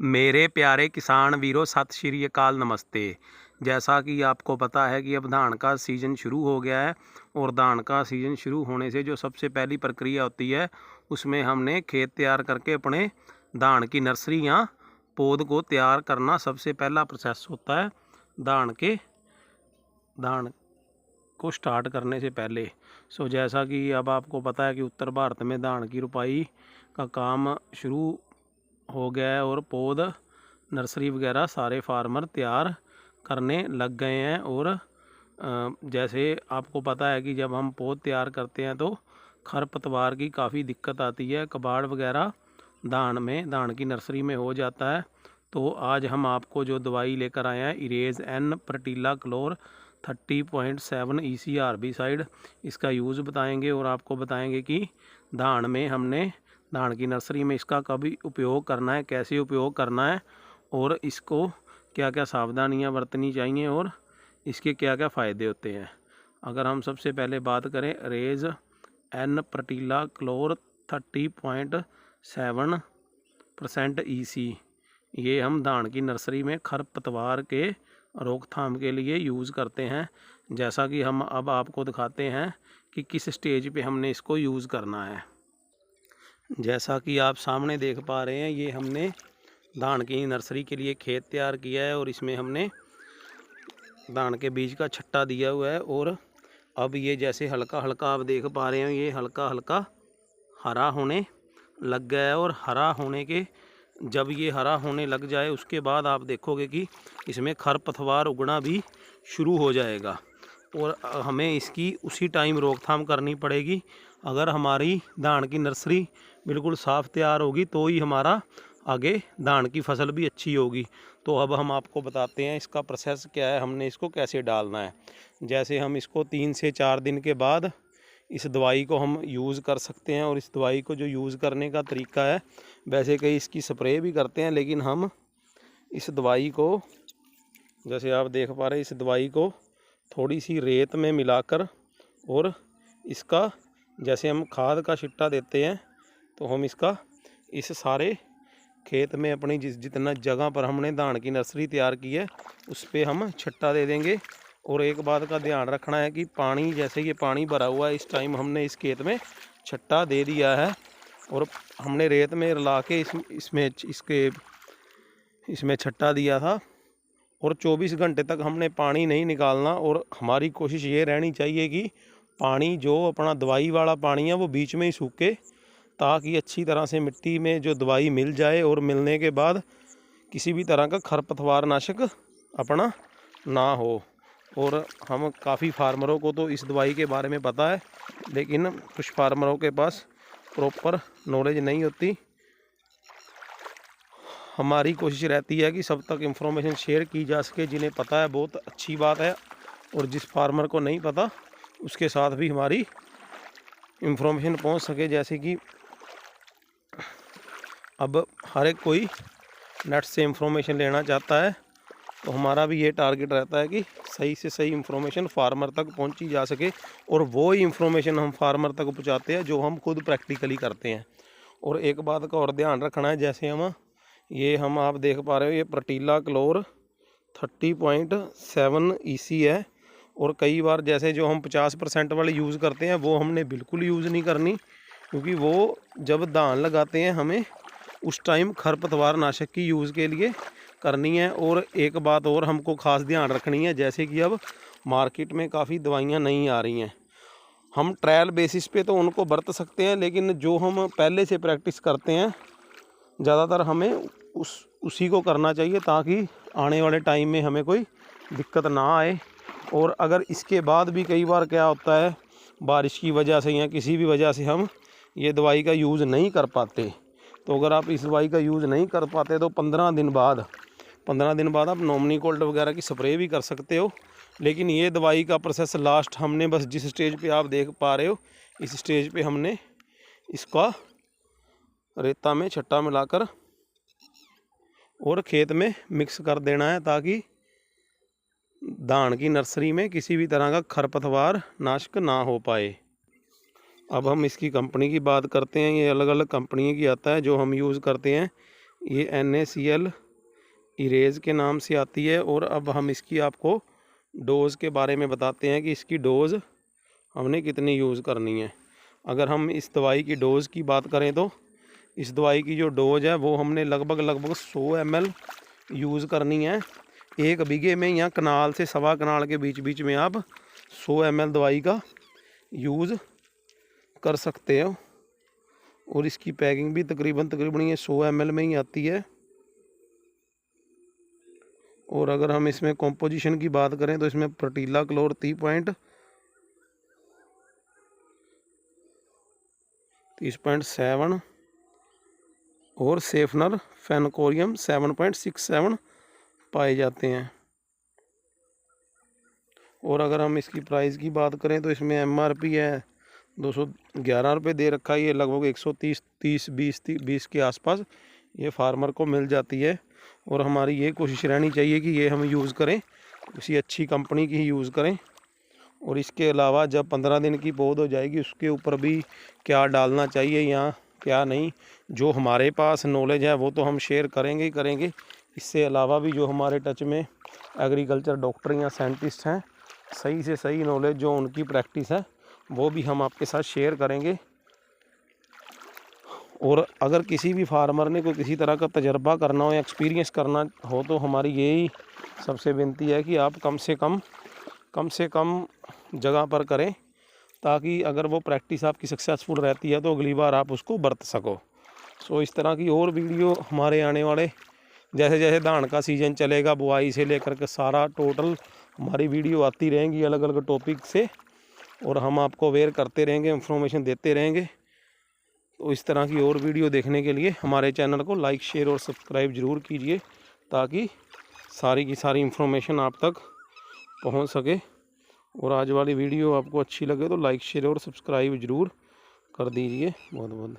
मेरे प्यारे किसान वीरों, सत श्री अकाल, नमस्ते। जैसा कि आपको पता है कि अब धान का सीज़न शुरू हो गया है और धान का सीज़न शुरू होने से जो सबसे पहली प्रक्रिया होती है उसमें हमने खेत तैयार करके अपने धान की नर्सरी या पौध को तैयार करना सबसे पहला प्रोसेस होता है धान को स्टार्ट करने से पहले। जैसा कि अब आपको पता है कि उत्तर भारत में धान की रुपाई का काम शुरू हो गया है और पौध नर्सरी वगैरह सारे फार्मर तैयार करने लग गए हैं। और जैसे आपको पता है कि जब हम पौध तैयार करते हैं तो खरपतवार की काफ़ी दिक्कत आती है, कबाड़ वगैरह धान की नर्सरी में हो जाता है। तो आज हम आपको जो दवाई लेकर आए हैं इरेज एन पर्टिला क्लोर 30.7 EC इसका यूज़ बताएंगे और आपको बताएंगे कि धान की नर्सरी में इसका कब उपयोग करना है, कैसे उपयोग करना है और इसको क्या क्या सावधानियां बरतनी चाहिए और इसके क्या क्या फ़ायदे होते हैं। अगर हम सबसे पहले बात करें रेज एन पर्टिला क्लोर 30.7% EC, ये हम धान की नर्सरी में खरपतवार के रोकथाम के लिए यूज़ करते हैं। जैसा कि हम अब आपको दिखाते हैं कि किस स्टेज पे हमने इसको यूज़ करना है। जैसा कि आप सामने देख पा रहे हैं, ये हमने धान की नर्सरी के लिए खेत तैयार किया है और इसमें हमने धान के बीज का छट्टा दिया हुआ है। और अब ये जैसे हल्का हल्का आप देख पा रहे हैं, ये हल्का हल्का हरा होने लग गया है। और जब ये हरा होने लग जाए उसके बाद आप देखोगे कि इसमें खरपतवार उगना भी शुरू हो जाएगा और हमें इसकी उसी टाइम रोकथाम करनी पड़ेगी। अगर हमारी धान की नर्सरी बिल्कुल साफ़ तैयार होगी तो ही हमारा आगे धान की फसल भी अच्छी होगी। तो अब हम आपको बताते हैं इसका प्रोसेस क्या है, हमने इसको कैसे डालना है। जैसे हम इसको 3 से 4 दिन के बाद इस दवाई को हम यूज़ कर सकते हैं। और इस दवाई को जो यूज़ करने का तरीका है, वैसे कई इसकी स्प्रे भी करते हैं, लेकिन हम इस दवाई को, जैसे आप देख पा रहे हैं, इस दवाई को थोड़ी सी रेत में मिलाकर और इसका जैसे हम खाद का छिट्टा देते हैं तो हम इसका इस सारे खेत में अपनी जितना जगह पर हमने धान की नर्सरी तैयार की है उस पर हम छट्टा दे देंगे। और एक बात का ध्यान रखना है कि पानी, जैसे ये पानी भरा हुआ है, इस टाइम हमने इस खेत में छट्टा दे दिया है और हमने रेत में रला के इसमें छट्टा दिया था। और 24 घंटे तक हमने पानी नहीं निकालना और हमारी कोशिश ये रहनी चाहिए कि पानी जो अपना दवाई वाला पानी है वो बीच में ही सूखे, ताकि अच्छी तरह से मिट्टी में जो दवाई मिल जाए और मिलने के बाद किसी भी तरह का खरपतवार नाशक अपना ना हो। और हम काफ़ी फार्मरों को तो इस दवाई के बारे में पता है, लेकिन कुछ फार्मरों के पास प्रॉपर नॉलेज नहीं होती। हमारी कोशिश रहती है कि सब तक इन्फॉर्मेशन शेयर की जा सके। जिन्हें पता है बहुत अच्छी बात है, और जिस फार्मर को नहीं पता उसके साथ भी हमारी इन्फॉर्मेशन पहुंच सके। जैसे कि अब हर एक कोई नेट से इन्फॉर्मेशन लेना चाहता है, तो हमारा भी ये टारगेट रहता है कि सही से सही इन्फॉर्मेशन फार्मर तक पहुंची जा सके। और वो ही इन्फॉर्मेशन हम फार्मर तक पहुंचाते हैं जो हम खुद प्रैक्टिकली करते हैं। और एक बात का और ध्यान रखना है, जैसे हम आप देख पा रहे हो, ये पर्टिला क्लोर 30.7 EC है। और कई बार जैसे जो हम 50% वाले यूज़ करते हैं वो हमने बिल्कुल यूज़ नहीं करनी, क्योंकि वो जब धान लगाते हैं हमें उस टाइम खरपतवार नाशक की यूज़ के लिए करनी है। और एक बात और हमको ख़ास ध्यान रखनी है, जैसे कि अब मार्केट में काफ़ी दवाइयाँ नहीं आ रही हैं, हम ट्रायल बेसिस पे तो उनको बरत सकते हैं, लेकिन जो हम पहले से प्रैक्टिस करते हैं ज़्यादातर हमें उसी को करना चाहिए, ताकि आने वाले टाइम में हमें कोई दिक्कत ना आए। और अगर इसके बाद भी कई बार क्या होता है, बारिश की वजह से या किसी भी वजह से हम ये दवाई का यूज़ नहीं कर पाते, तो अगर आप इस दवाई का यूज़ नहीं कर पाते तो 15 दिन बाद आप नॉमनीकोल्ड वगैरह की स्प्रे भी कर सकते हो। लेकिन ये दवाई का प्रोसेस लास्ट हमने बस जिस स्टेज पे आप देख पा रहे हो, इस स्टेज पे हमने इसका रेता में छट्टा मिलाकर और खेत में मिक्स कर देना है, ताकि धान की नर्सरी में किसी भी तरह का खरपतवार नाशक ना हो पाए। अब हम इसकी कंपनी की बात करते हैं। ये अलग अलग कंपनी की आता है जो हम यूज़ करते हैं। ये NaCl इरेज के नाम से आती है। और अब हम इसकी आपको डोज़ के बारे में बताते हैं कि इसकी डोज़ हमने कितनी यूज़ करनी है। अगर हम इस दवाई की डोज़ की बात करें तो इस दवाई की जो डोज़ है वो हमने लगभग 100 ml यूज़ करनी है। 1 बीघे में या कनाल से सवा कनाल के बीच बीच में आप 100 ml दवाई का यूज़ कर सकते हो। और इसकी पैकिंग भी तकरीबन ये 100 ml में ही आती है। और अगर हम इसमें कॉम्पोजिशन की बात करें तो इसमें प्रोटीला क्लोर 30.7 और सेफनर फेनकोरियम 7.67 पाए जाते हैं। और अगर हम इसकी प्राइस की बात करें तो इसमें MRP है 211 रुपये दे रखा है। ये लगभग 130 के आसपास ये फार्मर को मिल जाती है। और हमारी ये कोशिश रहनी चाहिए कि ये हम यूज़ करें, किसी अच्छी कंपनी की ही यूज़ करें। और इसके अलावा जब 15 दिन की पौध हो जाएगी उसके ऊपर भी क्या डालना चाहिए या क्या नहीं, जो हमारे पास नॉलेज है वो तो हम शेयर करेंगे ही करेंगे। इससे अलावा भी जो हमारे टच में एग्रीकल्चर डॉक्टर या साइंटिस्ट हैं, सही से सही नॉलेज जो उनकी प्रैक्टिस है वो भी हम आपके साथ शेयर करेंगे। और अगर किसी भी फार्मर ने कोई किसी तरह का तजर्बा करना हो या एक्सपीरियंस करना हो तो हमारी यही सबसे विनती है कि आप कम से कम जगह पर करें, ताकि अगर वो प्रैक्टिस आपकी सक्सेसफुल रहती है तो अगली बार आप उसको बरत सको। सो इस तरह की और वीडियो हमारे आने वाले, जैसे जैसे धान का सीज़न चलेगा बुआई से लेकर के सारा टोटल हमारी वीडियो आती रहेंगी अलग अलग टॉपिक से। और हम आपको अवेयर करते रहेंगे, इंफॉर्मेशन देते रहेंगे। तो इस तरह की और वीडियो देखने के लिए हमारे चैनल को लाइक शेयर और सब्सक्राइब ज़रूर कीजिए, ताकि सारी की सारी इंफॉर्मेशन आप तक पहुंच सके। और आज वाली वीडियो आपको अच्छी लगे तो लाइक शेयर और सब्सक्राइब ज़रूर कर दीजिए। बहुत बहुत